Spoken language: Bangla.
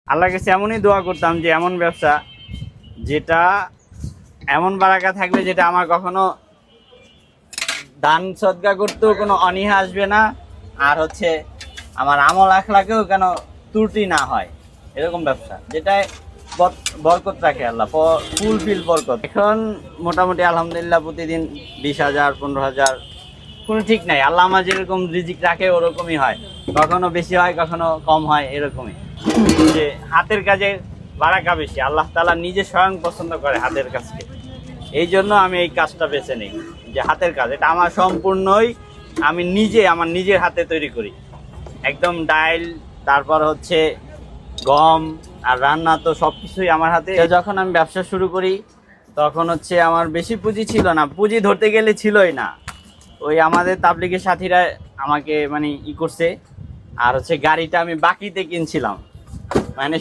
আল্লাহর কাছে এমনই দোয়া করতাম যে এমন ব্যবসা যেটা এমন বারাকা থাকবে যেটা আমার কখনো দান সদকা করতেও কোনো অনীহা আসবে না, আর হচ্ছে আমার আমল আখলাকেও কেন ত্রুটি না হয়, এরকম ব্যবসা যেটায় বরকত রাখে আল্লাহ, ফুলফিল বরকত। এখন মোটামুটি আলহামদুলিল্লাহ প্রতিদিন 20,000 15,000 কোনো ঠিক নাই। আল্লাহ আমার যেরকম রিজিক রাখে ওরকমই হয়, কখনো বেশি হয় কখনো কম হয়, এরকমই। যে হাতের কাজে বারাকা বেশি, আল্লাহ তাআলা নিজে স্বয়ং পছন্দ করে হাতের কাজকে। এই জন্য আমি এই কাজটা বেছে নিই, যে হাতের কাজ এটা আমার সম্পূর্ণই আমি নিজে আমার নিজের হাতে তৈরি করি, একদম ডাইল, তারপর হচ্ছে গম আর রান্না তো সব কিছুই আমার হাতে। যখন আমি ব্যবসা শুরু করি তখন হচ্ছে আমার বেশি পুঁজি ছিল না, পুঁজি ধরতে গেলে ছিলই না। ওই আমাদের তাবলিগের সাথীরা আমাকে মানে করছে, আর হচ্ছে গাড়িটা আমি বাকিতে কিনছিলাম, মানে